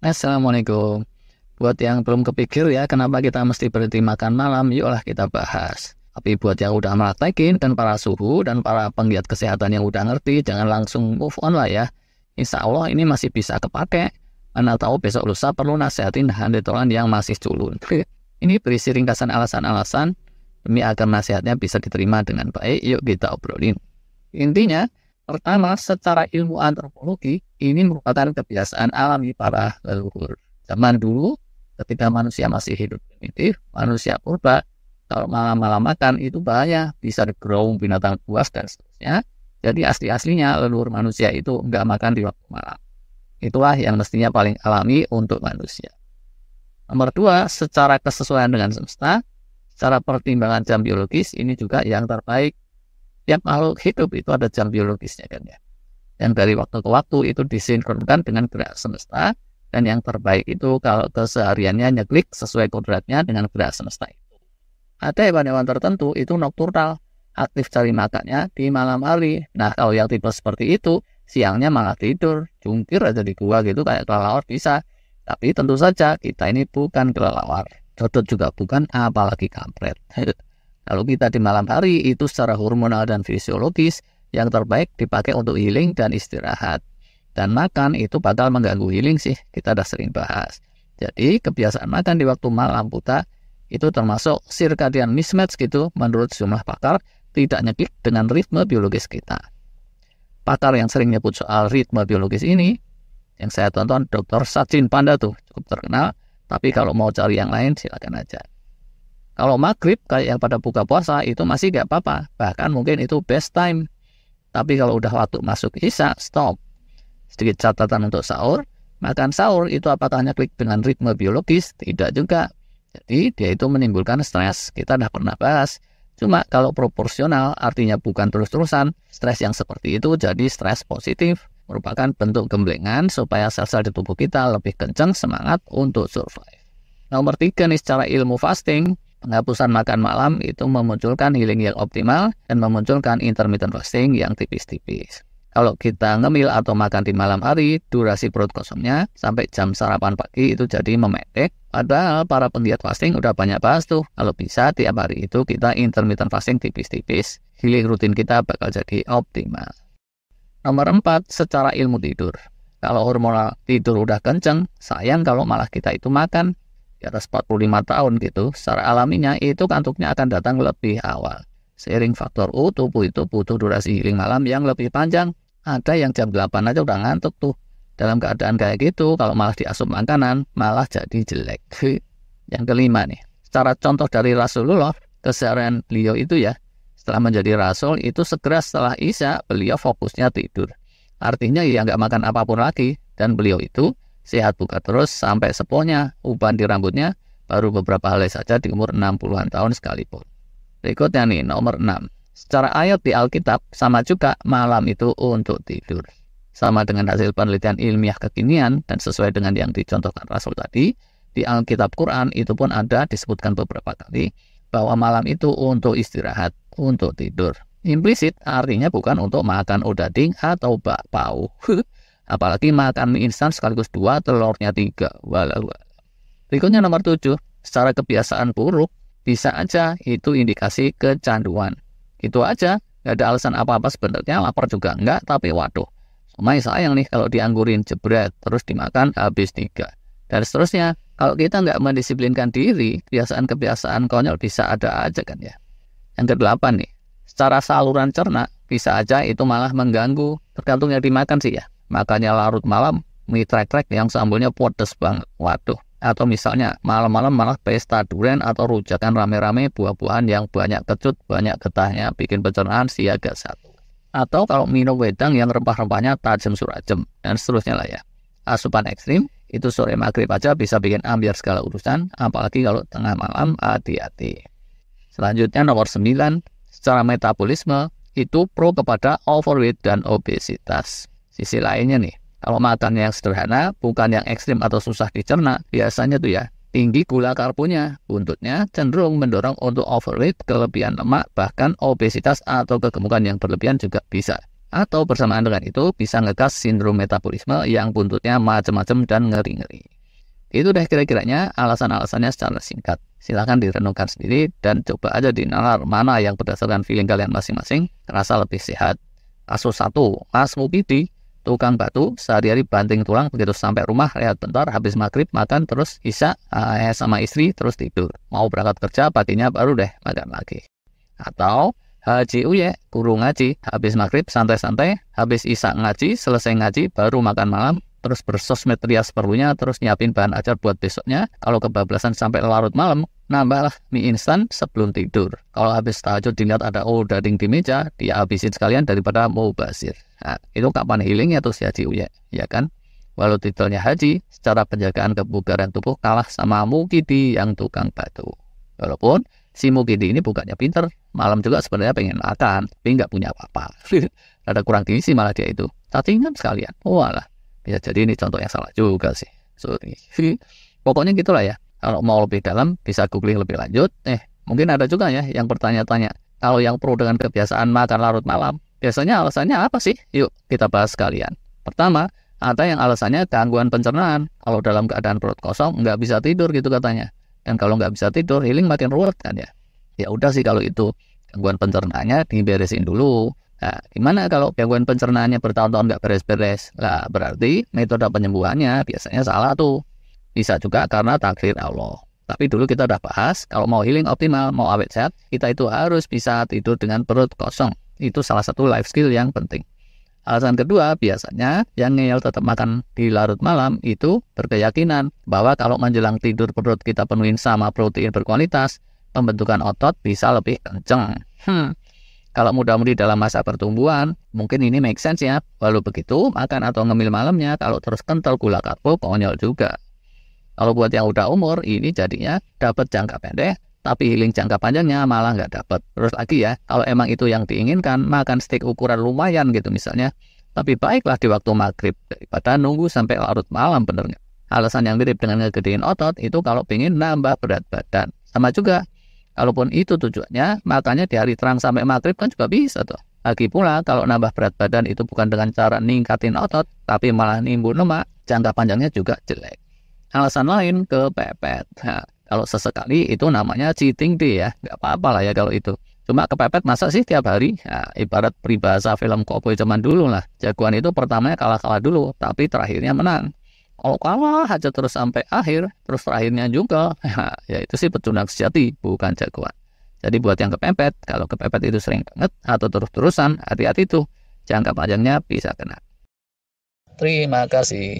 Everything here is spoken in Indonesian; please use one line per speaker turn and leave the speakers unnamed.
Assalamualaikum. Buat yang belum kepikir ya, kenapa kita mesti berhenti makan malam, yuklah kita bahas. Tapi buat yang udah praktekin dan para suhu dan para penggiat kesehatan yang udah ngerti, jangan langsung move on lah ya. Insya Allah ini masih bisa kepake. Mana tahu besok lusa perlu nasihatin handetolan yang masih culun. Ini berisi ringkasan alasan-alasan demi agar nasihatnya bisa diterima dengan baik. Yuk kita obrolin. Intinya, pertama, secara ilmu antropologi, ini merupakan kebiasaan alami para leluhur. Zaman dulu, ketika manusia masih hidup primitif, manusia purba, kalau malam-malam makan itu bahaya, bisa digerung binatang buas dan seterusnya. Jadi asli-aslinya leluhur manusia itu nggak makan di waktu malam. Itulah yang mestinya paling alami untuk manusia. Nomor dua, secara kesesuaian dengan semesta, secara pertimbangan jam biologis, ini juga yang terbaik. Tiap makhluk hidup itu ada jam biologisnya kan ya. Yang dari waktu ke waktu itu disinkronkan dengan gerak semesta. Dan yang terbaik itu kalau kesehariannya nyeklik sesuai kodratnya dengan gerak semesta itu. Ada hewan-hewan tertentu itu nokturnal, aktif cari makannya di malam hari. Nah kalau yang tipe seperti itu, siangnya malah tidur, jungkir aja di gua gitu kayak kelelawar bisa. Tapi tentu saja kita ini bukan kelelawar. Dodot juga bukan, apalagi kampret. Kalau kita di malam hari itu secara hormonal dan fisiologis yang terbaik dipakai untuk healing dan istirahat. Dan makan itu bakal mengganggu healing sih, kita udah sering bahas. Jadi kebiasaan makan di waktu malam buta itu termasuk circadian mismatch gitu menurut sejumlah pakar, tidak nyeklik dengan ritme biologis kita. Pakar yang sering nyebut soal ritme biologis ini, yang saya tonton Dr. Sachin Panda tuh cukup terkenal, tapi kalau mau cari yang lain silakan aja. Kalau maghrib kayak yang pada buka puasa itu masih gak apa-apa, bahkan mungkin itu best time. Tapi kalau udah waktu masuk isya, stop. Sedikit catatan untuk sahur, makan sahur itu apakah nyeklik dengan ritme biologis? Tidak juga. Jadi dia itu menimbulkan stres, kita udah pernah bahas. Cuma kalau proporsional artinya bukan terus-terusan, stres yang seperti itu jadi stres positif, merupakan bentuk gemblengan supaya sel-sel di tubuh kita lebih kencang semangat untuk survive. Nomor 3 nih, secara ilmu fasting, penghapusan makan malam itu memunculkan healing yang optimal dan memunculkan intermittent fasting yang tipis-tipis. Kalau kita ngemil atau makan di malam hari, durasi perut kosongnya sampai jam sarapan pagi itu jadi memendek. Padahal para penggiat fasting udah banyak bahas tuh, kalau bisa tiap hari itu kita intermittent fasting tipis-tipis. Healing rutin kita bakal jadi optimal. Nomor 4, secara ilmu tidur. Kalau hormonal tidur udah kenceng, sayang kalau malah kita itu makan. Di atas 45 tahun gitu, secara alaminya itu kantuknya akan datang lebih awal. Seiring faktor tubuh itu butuh durasi healing malam yang lebih panjang. Ada yang jam 8 aja udah ngantuk tuh. Dalam keadaan kayak gitu, kalau malah diasup makanan, malah jadi jelek. Yang kelima nih, secara contoh dari Rasulullah, keseharian beliau itu ya, setelah menjadi Rasul, itu segera setelah Isya, beliau fokusnya tidur. Artinya ya nggak makan apapun lagi, dan beliau itu sehat buka terus sampai sepuhnya, uban di rambutnya, baru beberapa hari saja di umur 60-an tahun sekalipun. Berikutnya nih, nomor 6. Secara ayat di Alkitab, sama juga malam itu untuk tidur. Sama dengan hasil penelitian ilmiah kekinian dan sesuai dengan yang dicontohkan Rasul tadi, di Alkitab Quran itu pun ada disebutkan beberapa kali bahwa malam itu untuk istirahat, untuk tidur. Implisit artinya bukan untuk makan udading atau bakpao. Apalagi makan mie instan sekaligus 2, telurnya 3. Walau. Berikutnya nomor 7. Secara kebiasaan buruk, bisa aja itu indikasi kecanduan. Itu aja, gak ada alasan apa-apa sebenarnya, lapar juga enggak, tapi waduh. Somai sayang nih kalau dianggurin jebret, terus dimakan habis 3. Dan seterusnya, kalau kita nggak mendisiplinkan diri, kebiasaan-kebiasaan konyol bisa ada aja kan ya. Yang ke-8 nih, secara saluran cerna, bisa aja itu malah mengganggu, tergantung yang dimakan sih ya. Makannya larut malam, mie trek-trek yang sambelnya pedes banget, waduh. Atau misalnya malam-malam malah pesta durian atau rujakan rame-rame buah-buahan yang banyak kecut, banyak getahnya, bikin pencernaan siaga 1. Atau kalau minum wedang yang rempah-rempahnya tajam surajem, dan seterusnya lah ya. Asupan ekstrim, itu sore maghrib aja bisa bikin ambiar segala urusan, apalagi kalau tengah malam, hati-hati. Selanjutnya nomor 9, secara metabolisme, itu pro kepada overweight dan obesitas. Sisi lainnya nih, kalau makannya yang sederhana, bukan yang ekstrim atau susah dicerna, biasanya tuh ya, tinggi gula karbonya, buntutnya cenderung mendorong untuk overweight, kelebihan lemak, bahkan obesitas atau kegemukan yang berlebihan juga bisa. Atau bersamaan dengan itu bisa ngegas sindrom metabolisme yang buntutnya macam-macam dan ngeri-ngeri. Itu deh kira-kiranya alasan-alasannya secara singkat. Silahkan direnungkan sendiri dan coba aja dinalar mana yang berdasarkan feeling kalian masing-masing terasa lebih sehat. Kasus 1, Mas Mukidi, tukang batu, sehari-hari banting tulang, begitu sampai rumah rehat bentar, habis maghrib makan, terus isya sama istri, terus tidur. Mau berangkat kerja paginya baru deh makan lagi. Atau Haji Uye, guru ngaji, habis maghrib santai-santai, habis isya ngaji, selesai ngaji, baru makan malam, terus bersosmed rias perlunya, terus nyiapin bahan ajar buat besoknya. Kalau kebablasan sampai larut malam, nambahlah mie instan sebelum tidur. Kalau habis tahajud dilihat ada odading di meja, dia habisin sekalian daripada mau basir. Nah, itu kapan healingnya tuh si Haji Uye, ya kan? Walau titelnya Haji, secara penjagaan kebugaran tubuh kalah sama Mukidi yang tukang batu. Walaupun si Mukidi ini bukannya pinter, malam juga sebenarnya pengen makan, tapi nggak punya apa-apa. Ada kurang gizi malah dia itu. Cacingan sekalian. Walah, bisa jadi ini contoh yang salah juga sih. Sorry. Pokoknya gitulah ya. Kalau mau lebih dalam, bisa googling lebih lanjut. Mungkin ada juga ya yang bertanya-tanya. Kalau yang pro dengan kebiasaan makan larut malam, biasanya alasannya apa sih? Yuk, kita bahas sekalian. Pertama, ada yang alasannya gangguan pencernaan. Kalau dalam keadaan perut kosong, nggak bisa tidur gitu katanya. Dan kalau nggak bisa tidur, healing makin ruwet kan ya. Ya udah sih kalau itu gangguan pencernaannya diberesin dulu. Nah, gimana kalau gangguan pencernaannya bertahun-tahun nggak beres-beres? Lah, berarti metode penyembuhannya biasanya salah tuh. Bisa juga karena takdir Allah. Tapi dulu kita udah bahas, kalau mau healing optimal, mau awet sehat, kita itu harus bisa tidur dengan perut kosong. Itu salah satu life skill yang penting. Alasan kedua, biasanya yang ngeyel tetap makan di larut malam itu berkeyakinan bahwa kalau menjelang tidur perut kita penuhin sama protein berkualitas, pembentukan otot bisa lebih kenceng. Kalau muda-mudi dalam masa pertumbuhan, mungkin ini make sense ya. Walau begitu, makan atau ngemil malamnya kalau terus kental gula karbo, konyol juga. Kalau buat yang udah umur, ini jadinya dapat jangka pendek, tapi healing jangka panjangnya malah nggak dapat. Terus lagi ya, kalau emang itu yang diinginkan, makan steak ukuran lumayan gitu misalnya, tapi baiklah di waktu maghrib, daripada nunggu sampai larut malam, bener nggak? Alasan yang mirip dengan ngegedein otot, itu kalau pengen nambah berat badan. Sama juga, kalaupun itu tujuannya, makannya di hari terang sampai maghrib kan juga bisa tuh. Lagi pula, kalau nambah berat badan itu bukan dengan cara ningkatin otot, tapi malah nimbun lemak, jangka panjangnya juga jelek. Alasan lain, kepepet. Nah, kalau sesekali itu namanya cheating day ya, nggak apa-apa lah ya kalau itu. Cuma kepepet masa sih tiap hari? Nah, ibarat peribahasa film cowboy zaman dulu lah. Jagoan itu pertamanya kalah-kalah dulu, tapi terakhirnya menang. Kalau kalah aja terus sampai akhir, terus terakhirnya juga, ya itu sih pecundang sejati, bukan jagoan. Jadi buat yang kepepet, kalau kepepet itu sering banget atau terus-terusan, hati-hati tuh. Jangka panjangnya bisa kena. Terima kasih.